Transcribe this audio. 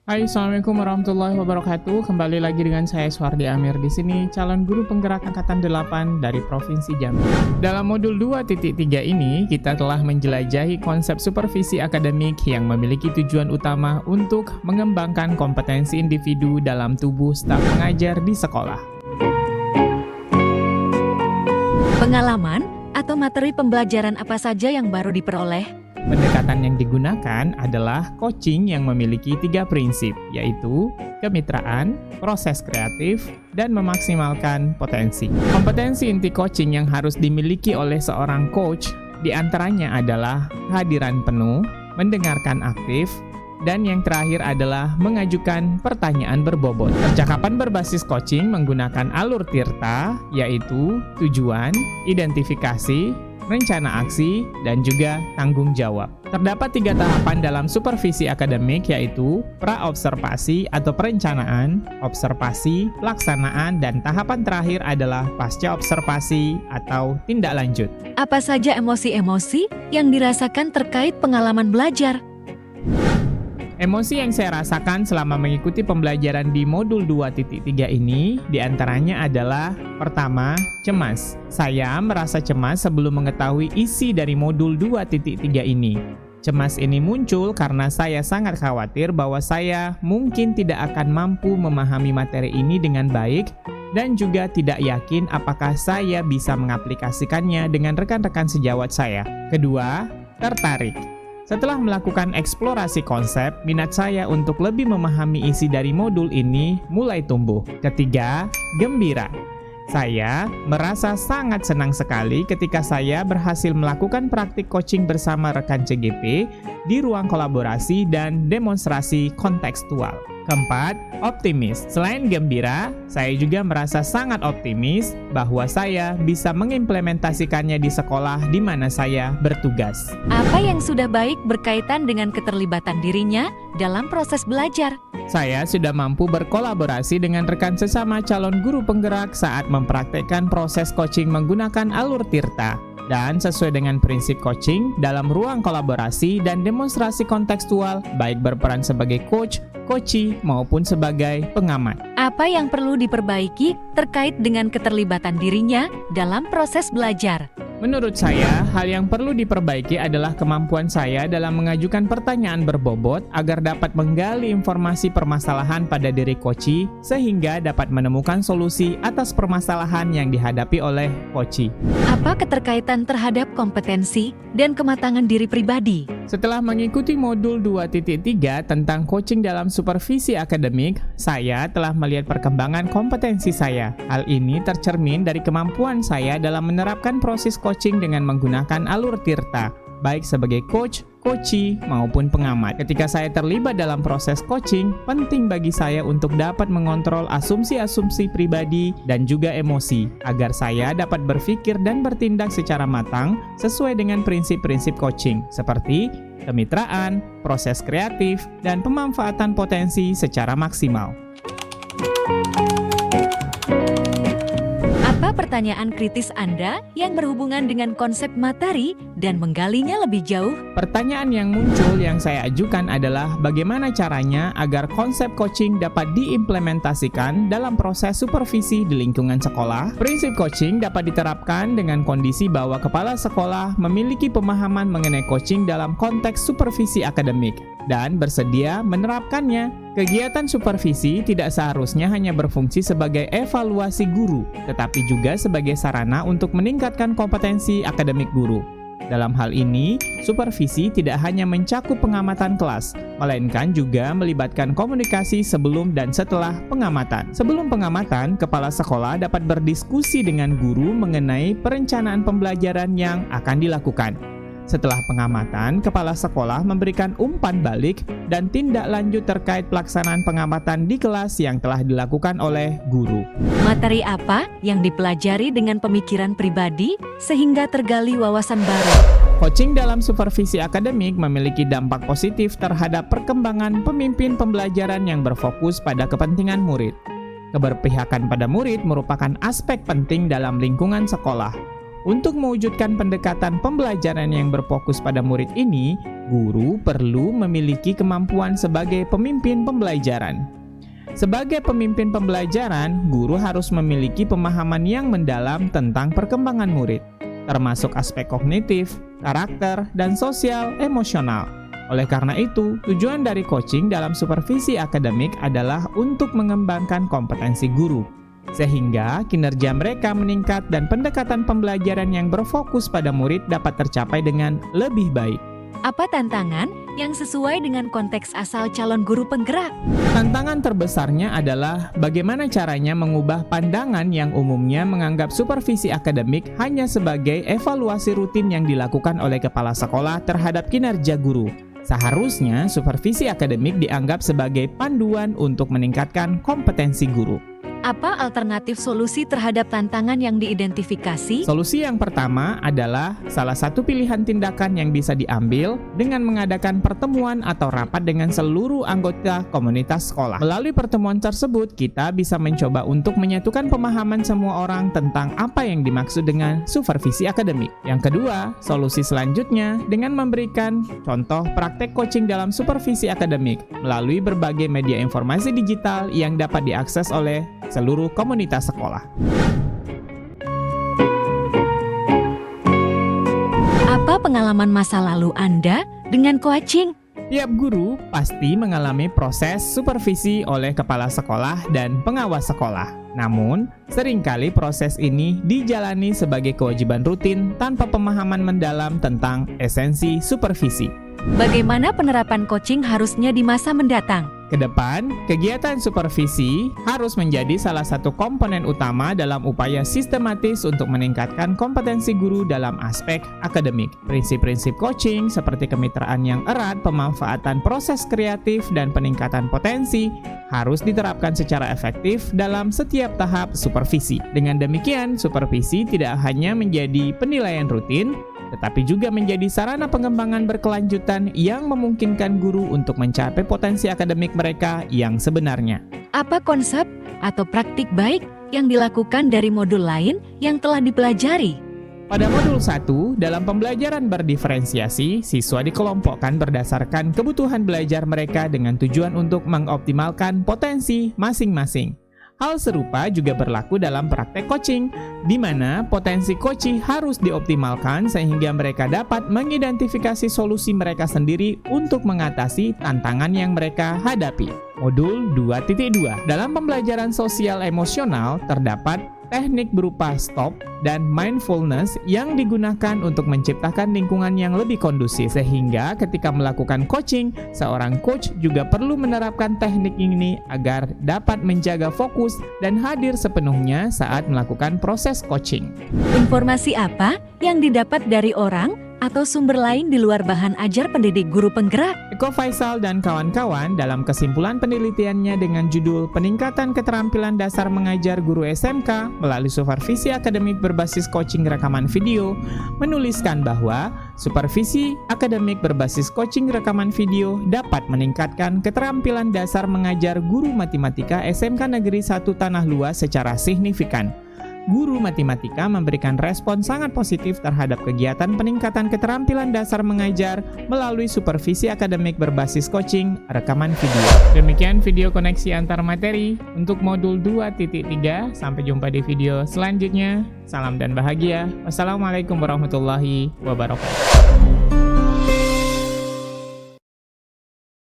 Hai, Assalamualaikum warahmatullahi wabarakatuh. Kembali lagi dengan saya Suhardi Amir di sini, calon guru penggerak angkatan 8 dari Provinsi Jambi. Dalam modul 2.3 ini, kita telah menjelajahi konsep supervisi akademik yang memiliki tujuan utama untuk mengembangkan kompetensi individu dalam tubuh staf pengajar di sekolah. Pengalaman atau materi pembelajaran apa saja yang baru diperoleh? Pendekatan yang digunakan adalah coaching yang memiliki 3 prinsip, yaitu kemitraan, proses kreatif, dan memaksimalkan potensi. Kompetensi inti coaching yang harus dimiliki oleh seorang coach diantaranya adalah kehadiran penuh, mendengarkan aktif, dan yang terakhir adalah mengajukan pertanyaan berbobot. Percakapan berbasis coaching menggunakan alur Tirta, yaitu tujuan, identifikasi, rencana aksi, dan juga tanggung jawab. Terdapat 3 tahapan dalam supervisi akademik, yaitu pra-observasi atau perencanaan, observasi, pelaksanaan, dan tahapan terakhir adalah pasca observasi atau tindak lanjut. Apa saja emosi-emosi yang dirasakan terkait pengalaman belajar? Emosi yang saya rasakan selama mengikuti pembelajaran di modul 2.3 ini diantaranya adalah pertama, cemas. Saya merasa cemas sebelum mengetahui isi dari modul 2.3 ini. Cemas ini muncul karena saya sangat khawatir bahwa saya mungkin tidak akan mampu memahami materi ini dengan baik dan juga tidak yakin apakah saya bisa mengaplikasikannya dengan rekan-rekan sejawat saya. Kedua, tertarik. Setelah melakukan eksplorasi konsep, minat saya untuk lebih memahami isi dari modul ini mulai tumbuh. Ketiga, gembira. Saya merasa sangat senang sekali ketika saya berhasil melakukan praktik coaching bersama rekan CGP di ruang kolaborasi dan demonstrasi kontekstual. Keempat, optimis. Selain gembira, saya juga merasa sangat optimis bahwa saya bisa mengimplementasikannya di sekolah di mana saya bertugas. Apa yang sudah baik berkaitan dengan keterlibatan dirinya dalam proses belajar? Saya sudah mampu berkolaborasi dengan rekan sesama calon guru penggerak saat mempraktekkan proses coaching menggunakan alur Tirta. Dan sesuai dengan prinsip coaching, dalam ruang kolaborasi dan demonstrasi kontekstual, baik berperan sebagai coach, coachee, maupun sebagai pengamat. Apa yang perlu diperbaiki terkait dengan keterlibatan dirinya dalam proses belajar? Menurut saya, hal yang perlu diperbaiki adalah kemampuan saya dalam mengajukan pertanyaan berbobot agar dapat menggali informasi permasalahan pada diri coachee sehingga dapat menemukan solusi atas permasalahan yang dihadapi oleh coachee. Apa keterkaitan terhadap kompetensi dan kematangan diri pribadi? Setelah mengikuti modul 2.3 tentang coaching dalam supervisi akademik, saya telah melihat perkembangan kompetensi saya. Hal ini tercermin dari kemampuan saya dalam menerapkan proses coaching dengan menggunakan alur Tirta, baik sebagai coach, coachee, maupun pengamat. Ketika saya terlibat dalam proses coaching, penting bagi saya untuk dapat mengontrol asumsi-asumsi pribadi dan juga emosi, agar saya dapat berpikir dan bertindak secara matang sesuai dengan prinsip-prinsip coaching, seperti kemitraan, proses kreatif, dan pemanfaatan potensi secara maksimal. Apa pertanyaan kritis Anda yang berhubungan dengan konsep materi dan menggalinya lebih jauh? Pertanyaan yang muncul yang saya ajukan adalah bagaimana caranya agar konsep coaching dapat diimplementasikan dalam proses supervisi di lingkungan sekolah. Prinsip coaching dapat diterapkan dengan kondisi bahwa kepala sekolah memiliki pemahaman mengenai coaching dalam konteks supervisi akademik dan bersedia menerapkannya. Kegiatan supervisi tidak seharusnya hanya berfungsi sebagai evaluasi guru, tetapi juga sebagai sarana untuk meningkatkan kompetensi akademik guru. Dalam hal ini, supervisi tidak hanya mencakup pengamatan kelas, melainkan juga melibatkan komunikasi sebelum dan setelah pengamatan. Sebelum pengamatan, kepala sekolah dapat berdiskusi dengan guru mengenai perencanaan pembelajaran yang akan dilakukan. Setelah pengamatan, kepala sekolah memberikan umpan balik dan tindak lanjut terkait pelaksanaan pengamatan di kelas yang telah dilakukan oleh guru. Materi apa yang dipelajari dengan pemikiran pribadi sehingga tergali wawasan baru? Coaching dalam supervisi akademik memiliki dampak positif terhadap perkembangan pemimpin pembelajaran yang berfokus pada kepentingan murid. Keberpihakan pada murid merupakan aspek penting dalam lingkungan sekolah. Untuk mewujudkan pendekatan pembelajaran yang berfokus pada murid ini, guru perlu memiliki kemampuan sebagai pemimpin pembelajaran. Sebagai pemimpin pembelajaran, guru harus memiliki pemahaman yang mendalam tentang perkembangan murid, termasuk aspek kognitif, karakter, dan sosial emosional. Oleh karena itu, tujuan dari coaching dalam supervisi akademik adalah untuk mengembangkan kompetensi guru, sehingga kinerja mereka meningkat dan pendekatan pembelajaran yang berfokus pada murid dapat tercapai dengan lebih baik. Apa tantangan yang sesuai dengan konteks asal calon guru penggerak? Tantangan terbesarnya adalah bagaimana caranya mengubah pandangan yang umumnya menganggap supervisi akademik hanya sebagai evaluasi rutin yang dilakukan oleh kepala sekolah terhadap kinerja guru. Seharusnya supervisi akademik dianggap sebagai panduan untuk meningkatkan kompetensi guru. Apa alternatif solusi terhadap tantangan yang diidentifikasi? Solusi yang pertama adalah salah satu pilihan tindakan yang bisa diambil dengan mengadakan pertemuan atau rapat dengan seluruh anggota komunitas sekolah. Melalui pertemuan tersebut, kita bisa mencoba untuk menyatukan pemahaman semua orang tentang apa yang dimaksud dengan supervisi akademik. Yang kedua, solusi selanjutnya dengan memberikan contoh praktek coaching dalam supervisi akademik melalui berbagai media informasi digital yang dapat diakses oleh seluruh komunitas sekolah. Apa pengalaman masa lalu Anda dengan coaching? Tiap guru pasti mengalami proses supervisi oleh kepala sekolah dan pengawas sekolah. Namun, seringkali proses ini dijalani sebagai kewajiban rutin tanpa pemahaman mendalam tentang esensi supervisi. Bagaimana penerapan coaching harusnya di masa mendatang? Kedepan, kegiatan supervisi harus menjadi salah satu komponen utama dalam upaya sistematis untuk meningkatkan kompetensi guru dalam aspek akademik. Prinsip-prinsip coaching seperti kemitraan yang erat, pemanfaatan proses kreatif, dan peningkatan potensi harus diterapkan secara efektif dalam setiap tahap supervisi. Dengan demikian, supervisi tidak hanya menjadi penilaian rutin, tetapi juga menjadi sarana pengembangan berkelanjutan yang memungkinkan guru untuk mencapai potensi akademik mereka yang sebenarnya. Apa konsep atau praktik baik yang dilakukan dari modul lain yang telah dipelajari? Pada modul 1, dalam pembelajaran berdiferensiasi, siswa dikelompokkan berdasarkan kebutuhan belajar mereka dengan tujuan untuk mengoptimalkan potensi masing-masing. Hal serupa juga berlaku dalam praktek coaching, di mana potensi coaching harus dioptimalkan sehingga mereka dapat mengidentifikasi solusi mereka sendiri untuk mengatasi tantangan yang mereka hadapi. Modul 2.2. Dalam pembelajaran sosial emosional terdapat teknik berupa stop dan mindfulness yang digunakan untuk menciptakan lingkungan yang lebih kondusif, sehingga ketika melakukan coaching, seorang coach juga perlu menerapkan teknik ini agar dapat menjaga fokus dan hadir sepenuhnya saat melakukan proses coaching. Informasi apa yang didapat dari orang atau sumber lain di luar bahan ajar pendidik guru penggerak? Eko Faisal dan kawan-kawan dalam kesimpulan penelitiannya dengan judul Peningkatan Keterampilan Dasar Mengajar Guru SMK melalui Supervisi Akademik Berbasis Coaching Rekaman Video menuliskan bahwa supervisi akademik berbasis coaching rekaman video dapat meningkatkan keterampilan dasar mengajar guru matematika SMK Negeri 1 Tanah Luas secara signifikan. Guru matematika memberikan respon sangat positif terhadap kegiatan peningkatan keterampilan dasar mengajar melalui supervisi akademik berbasis coaching rekaman video. Demikian video koneksi antar materi untuk modul 2.3. Sampai jumpa di video selanjutnya. Salam dan bahagia. Wassalamualaikum warahmatullahi wabarakatuh.